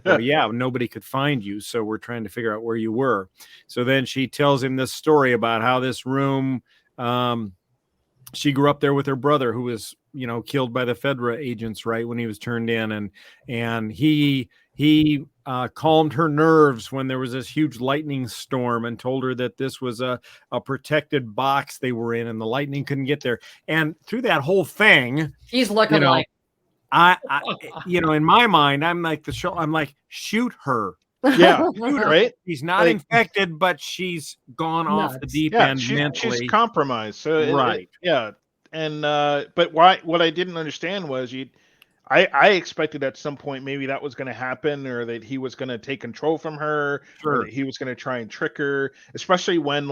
"Well, yeah, nobody could find you, so we're trying to figure out where you were." So then she tells him this story about how this room, she grew up there with her brother, who was, killed by the Fedra agents right when he was turned in, and he calmed her nerves when there was this huge lightning storm, and told her that this was a protected box they were in, and the lightning couldn't get there. And through that whole thing, he's looking like, I in my mind, I'm like shoot her. Yeah, right. She's not infected, but she's gone off the deep end mentally. She's compromised. So right. And but what I didn't understand was I expected at some point maybe that was going to happen, or that he was going to take control from her, or that he was going to try and trick her, especially when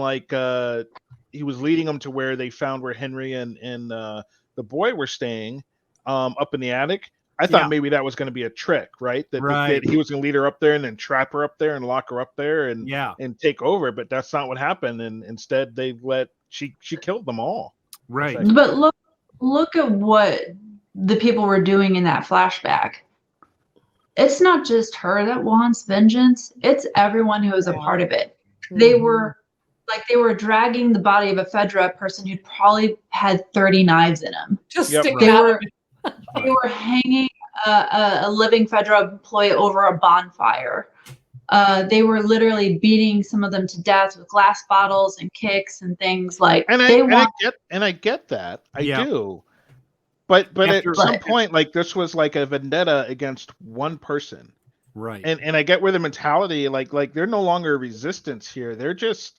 he was leading them to where they found where Henry and the boy were staying up in the attic. I thought maybe that was going to be a trick, right? That he was going to lead her up there and then trap her up there and lock her up there and take over. But that's not what happened. And instead, she killed them all. Right. But look at what the people were doing in that flashback. It's not just her that wants vengeance. It's everyone who is a part of it. They were Like they were dragging the body of a Fedra person who'd probably had 30 knives in him. Just Yep, stick They out. were they were hanging a living Fedra employee over a bonfire. They were literally beating some of them to death with glass bottles and kicks and things like And they I get that. I Yeah. do. But After- at some point, like this was like a vendetta against one person. Right. And I get where the mentality, like they're no longer a resistance here. They're just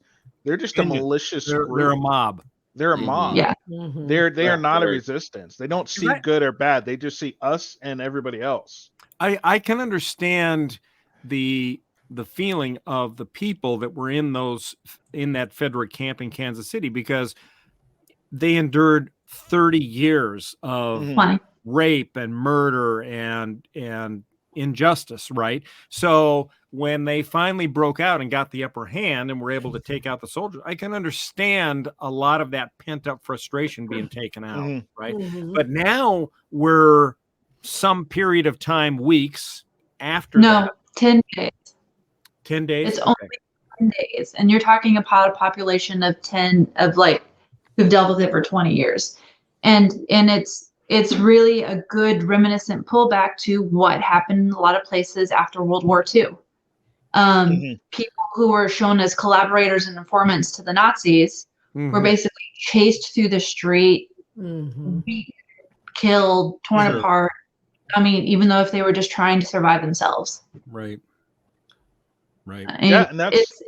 a Indians. malicious They're group. a mob. They're a Mhm. mob. Yeah. Mhm. They are not a They're- resistance. They don't see Right. good or bad. They just see us and everybody else. I can understand the feeling of the people that were in that Fedra camp in Kansas City, because they endured 30 years of Mhm. Funny. rape and murder and injustice, right? So when they finally broke out and got the upper hand and were able to take out the soldiers, I can understand a lot of that pent-up frustration being taken out, Mhm. right? Mhm. But now we're some period of time, weeks after No, that. 10 days. 10 days? It's only 10 days. And you're talking about a population of 10 of like who've dealt with it for 20 years. And it's really a good reminiscent pullback to what happened in a lot of places after World War II. Mhm. People who were shown as collaborators and informants to the Nazis were Mhm. basically chased through the street, Mhm. beaten, killed, torn Sure. apart. I mean, even though if they were just trying to survive themselves. Right. Right. I mean, Yeah, and that's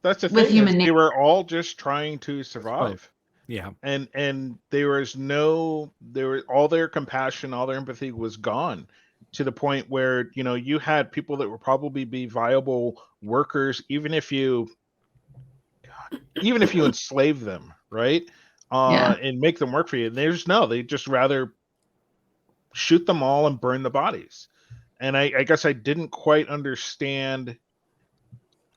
the with thing. human They nature. were all just trying to survive. Yeah. And there was all their compassion, all their empathy was gone, to the point where you had people that would probably be viable workers even if you enslave them, right? Yeah. And make them work for you. And they just rather shoot them all and burn the bodies. And I guess I didn't quite understand.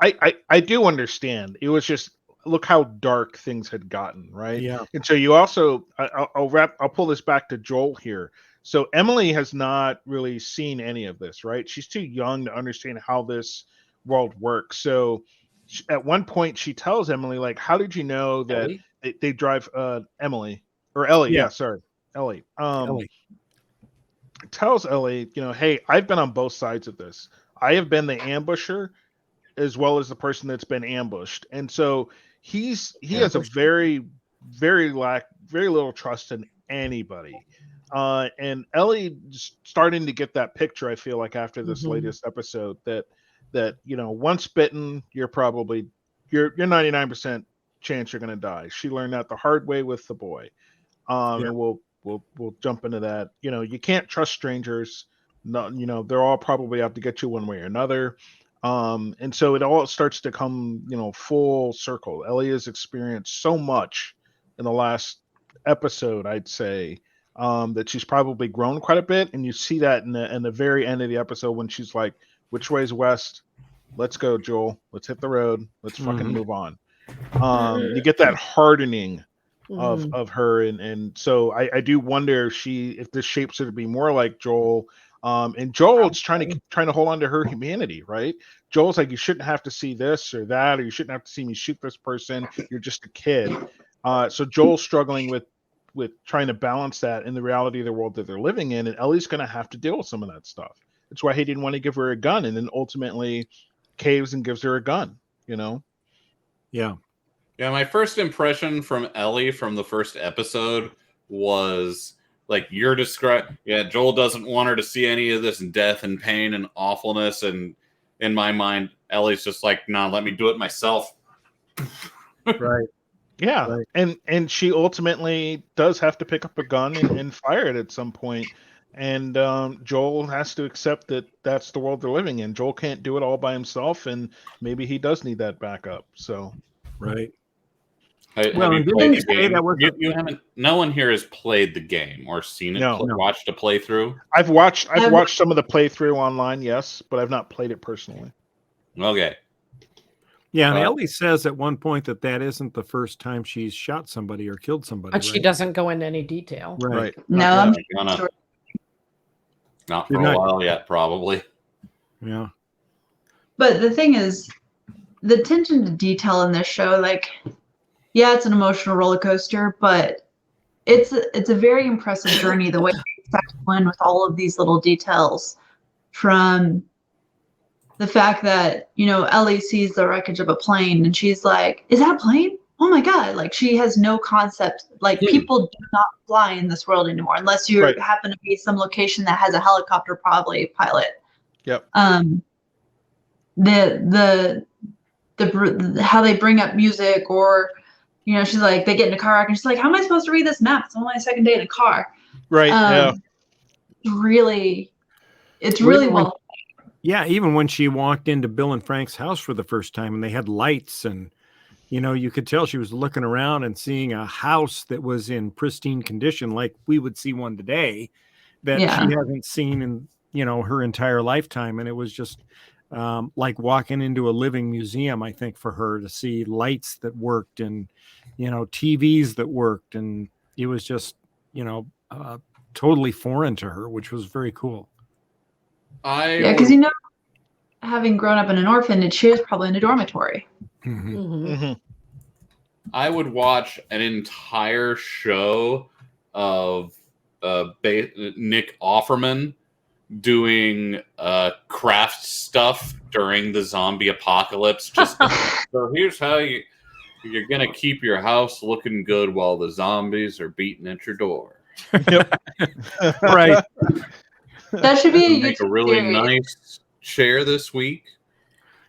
I do understand. It was just, look how dark things had gotten, right? Yeah. And so you also, I'll pull this back to Joel here. So Emily has not really seen any of this, right? She's too young to understand how this world works. So at one point she tells Emily, like, how did you know that Ellie? they drive Emily or Ellie? Yeah. Yeah, sorry. Ellie. Ellie. Tells Ellie, hey, I've been on both sides of this. I have been the ambusher as well as the person that's been ambushed. And so he has a very, very little trust in anybody. And Ellie starting to get that picture, I feel like, after this Mhm. latest episode, that once bitten, you're 99% chance you're gonna die. She learned that the hard way with the boy. Yeah. And we'll jump into that. You can't trust strangers. No, they're all probably out to get you one way or another. And so it all starts to come, full circle. Ellie has experienced so much in the last episode, I'd say, that she's probably grown quite a bit. And you see that in the very end of the episode when she's like, which way's west? Let's go, Joel. Let's hit the road. Let's fucking move on. You get that hardening of her. And so I do wonder if this shapes her to be more like Joel. And Joel's trying to hold on to her humanity, right? Joel's like, you shouldn't have to see this or that, or you shouldn't have to see me shoot this person. You're just a kid. So Joel's struggling with trying to balance that in the reality of the world that they're living in, and Ellie's going to have to deal with some of that stuff. That's why he didn't want to give her a gun, and then ultimately caves and gives her a gun. Yeah. Yeah, my first impression from Ellie from the first episode was like you're describing. Yeah, Joel doesn't want her to see any of this death and pain and awfulness. And in my mind, Ellie's just like, nah, let me do it myself. Right. Yeah, Right. and she ultimately does have to pick up a gun and fire it at some point. And Joel has to accept that that's the world they're living in. Joel can't do it all by himself, and maybe he does need that backup. So, Right. Have you didn't played you the say game? that was You haven't. No one here has played the game or seen it. No. Watched a playthrough. I've watched some of the playthrough online, yes, but I've not played it personally. Okay. Yeah, and Ellie says at one point that isn't the first time she's shot somebody or killed somebody. But she doesn't go into any detail. Right. No, Not I'm yet. sure. Not for You're a not- while yet, probably. Yeah. But the thing is, the attention to detail in this show, like, yeah, it's an emotional roller coaster, but it's a very impressive journey. The way they factor in with all of these little details, from the fact that Ellie sees the wreckage of a plane and she's like, "Is that a plane? Oh my god!" Like, she has no concept. Like, people do not fly in this world anymore unless you happen to be some location that has a helicopter probably pilot. Yep. The how they bring up music, or she's like, they get in a car wreck and she's like, "How am I supposed to read this map? It's only my second day in a car." Right. Yeah. It's really well. Yeah, even when she walked into Bill and Frank's house for the first time and they had lights, and you could tell she was looking around and seeing a house that was in pristine condition, like we would see one today, that she hasn't seen in her entire lifetime. And it was just like walking into a living museum, I think, for her, to see lights that worked and TVs that worked, and it was just totally foreign to her, which was very cool. Because having grown up in an orphanage, she was probably in a dormitory. Mm-hmm. Mm-hmm. I would watch an entire show of Nick Offerman doing craft stuff during the zombie apocalypse. Just so here's how you're gonna keep your house looking good while the zombies are beating at your door. Yep. Right. That should be Make a really nice chair this week.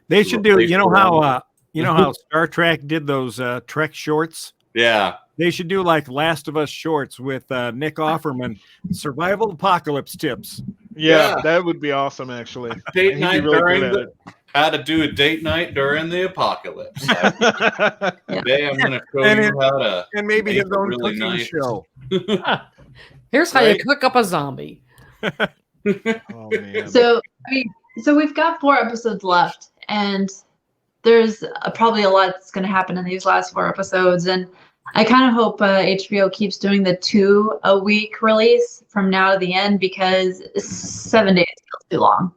They should do. How Star Trek did those Trek shorts? Yeah. They should do like Last of Us shorts with Nick Offerman, survival apocalypse tips. Yeah, that would be awesome, actually. Date night really how to do a date night during the apocalypse. Today I'm going to show you how to and maybe his own really cooking nice show. Here's how you cook up a zombie. Oh, man. So we've got 4 episodes left, and there's probably a lot that's going to happen in these last 4 episodes, and I kind of hope HBO keeps doing the 2-a-week release from now to the end, because 7 days feels too long.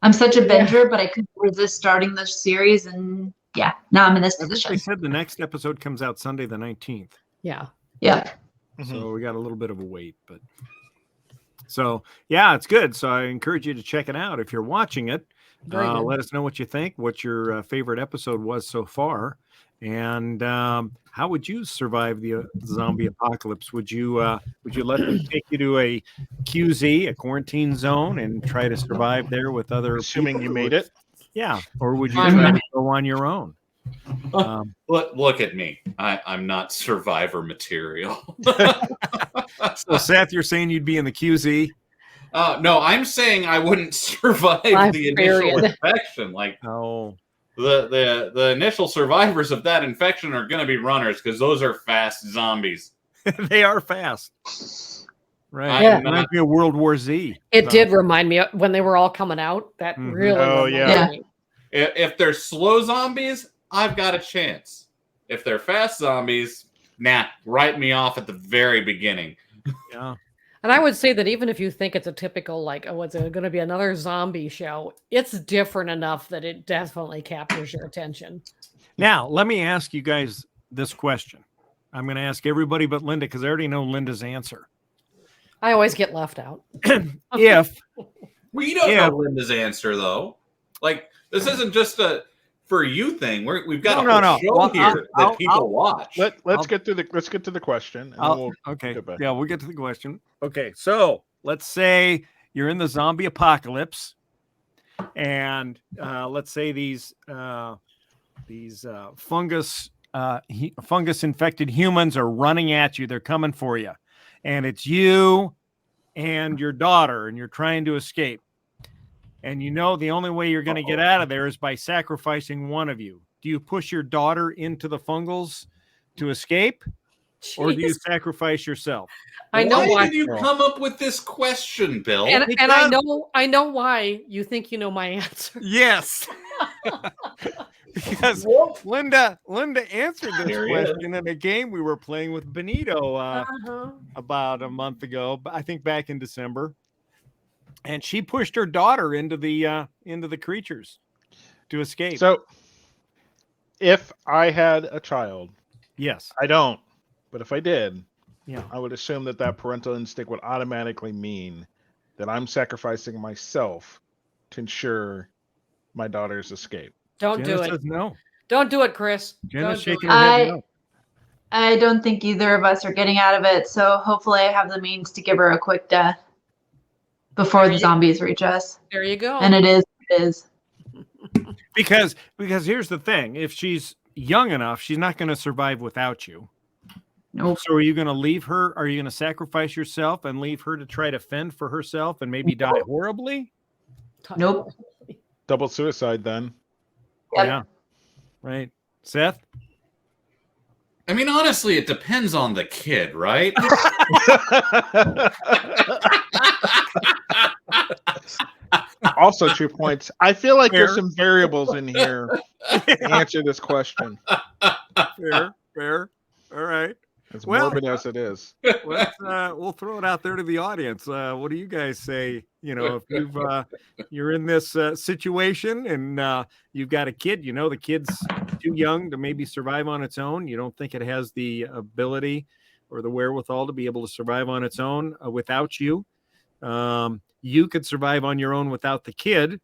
I'm such a binger, but I couldn't resist starting the series, and now I'm in this position. They said the next episode comes out Sunday the 19th. Yeah. So we got a little bit of a wait, but so it's good. So I encourage you to check it out if you're watching it. Let us know what you think, what your favorite episode was so far, and how would you survive the zombie apocalypse? Would you let them take you to a QZ, a quarantine zone, and try to survive there with other assuming people? You made it? Yeah, or would you try to go on your own? Look at me. I'm not survivor material. So, Seth, you're saying you'd be in the QZ? No, I'm saying I wouldn't survive the initial infection. Like, the initial survivors of that infection are going to be runners, because those are fast zombies. They are fast. Right. Yeah. It might be a World War Z. It did remind me when they were all coming out. That really. Oh, yeah. Me. If they're slow zombies, I've got a chance. If they're fast zombies, write me off at the very beginning. Yeah. And I would say that even if you think it's a typical, like, oh, it's going to be another zombie show, it's different enough that it definitely captures your attention. Now, let me ask you guys this question. I'm going to ask everybody but Linda, because I already know Linda's answer. I always get left out. If we don't know Linda's answer, though. Like, this isn't just a for you thing. We've got a whole show here that people watch. Let's get to the question. And okay. Yeah, we'll get to the question. Okay, so let's say you're in the zombie apocalypse, and let's say these fungus infected humans are running at you. They're coming for you, and it's you and your daughter, and you're trying to escape. And the only way you're going to get out of there is by sacrificing one of you. Do you push your daughter into the fungals to escape? Jeez. Or do you sacrifice yourself? I know why did you come up with this question, Bill? And I know why you think you know my answer. Yes. Because Linda answered this question in a game we were playing with Benito about a month ago, I think back in December. And she pushed her daughter into the creatures to escape. So if I had a child, Yes. I don't, but if I did, Yeah. I would assume that parental instinct would automatically mean that I'm sacrificing myself to ensure my daughter's escape. Don't Jenna do it. says no. Don't do it, Chris. Jenna's Don't do shaking it. her head no. I don't think either of us are getting out of it, so hopefully I have the means to give her a quick death before the zombies reach us. There you go. And it is. Because here's the thing. If she's young enough, she's not going to survive without you. Nope. So are you going to leave her? Are you going to sacrifice yourself and leave her to try to fend for herself and maybe die horribly? Nope. Double suicide then. Yep. Yeah. Right. Seth? I mean, honestly, it depends on the kid, right? Also, 2 points. I feel like Fair. there's some variables in here to answer this question. Fair. All right. As Well- morbid as it is. We'll throw it out there to the audience. What do you guys say? You know, if you're in this situation and you've got a kid, you know, the kid's too young to maybe survive on its own. You don't think it has the ability or the wherewithal to be able to survive on its own without you. You could survive on your own without the kid.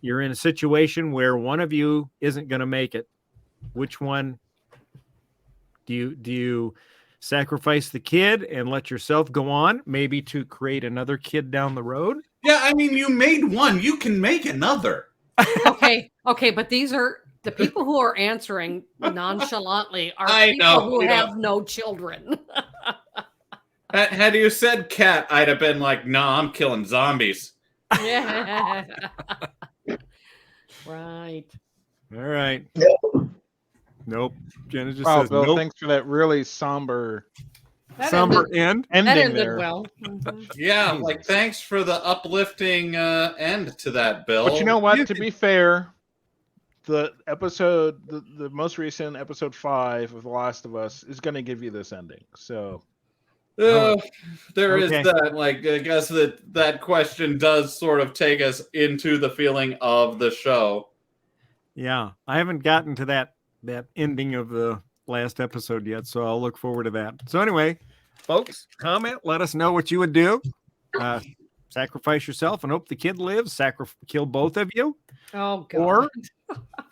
You're in a situation where one of you isn't going to make it. Which one do you sacrifice the kid and let yourself go on, maybe to create another kid down the road? Yeah, I mean, you made one. You can make another. Okay, but these are the people who are answering nonchalantly are I people know, who you know. have no children. Had you said cat, I'd have been like, no, I'm killing zombies. Yeah. Right. All right. Nope. Jenna just Wow, says Bill, nope. thanks for that really somber That Somber ended- end. That ending ended there. well. Mhm. Yeah, Jesus. like thanks for the uplifting end to that, Bill. But you know what? To be fair, the episode, the most recent episode 5 of The Last of Us is going to give you this ending. So There is Okay. that. Like, I guess that question does sort of take us into the feeling of the show. Yeah, I haven't gotten to that ending of the last episode yet, so I'll look forward to that. So anyway, folks, comment. Let us know what you would do. Sacrifice yourself and hope the kid lives. Kill both of you, Oh God.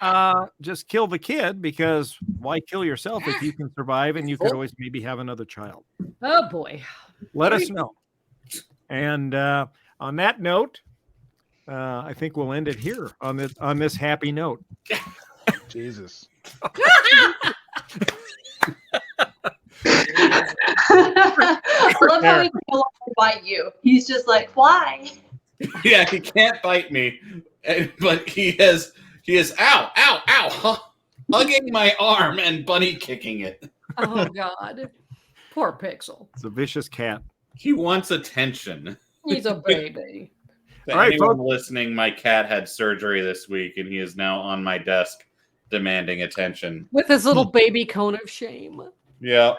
or just kill the kid, because why kill yourself if you can survive and you could always maybe have another child. Oh boy. Let us know. And on that note, I think we'll end it here on this happy note. Jesus. I love how he can no longer bite you. He's just like, why? Yeah, he can't bite me, but he is ow, hugging my arm and bunny kicking it. Oh God. Poor Pixel. It's a vicious cat. He wants attention. He's a baby. To All right, anyone folks. listening, my cat had surgery this week, and he is now on my desk demanding attention. With his little baby cone of shame. Yeah,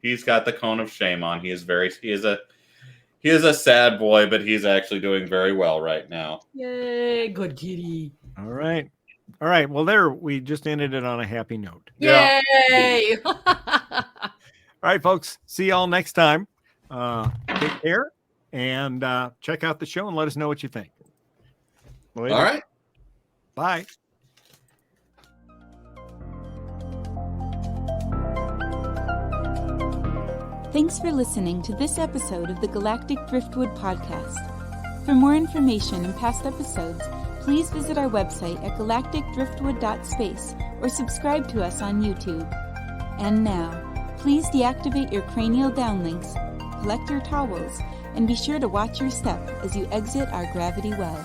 he's got the cone of shame on. He is a sad boy, but he's actually doing very well right now. Yay, good kitty. All right. Well, we just ended it on a happy note. Yeah. Yay. All right, folks. See y'all next time. Take care and check out the show and let us know what you think. Later. All right. Bye. Thanks for listening to this episode of the Galactic Driftwood podcast. For more information and past episodes, please visit our website at galacticdriftwood.space or subscribe to us on YouTube. And now, please deactivate your cranial downlinks, collect your towels, and be sure to watch your step as you exit our gravity well.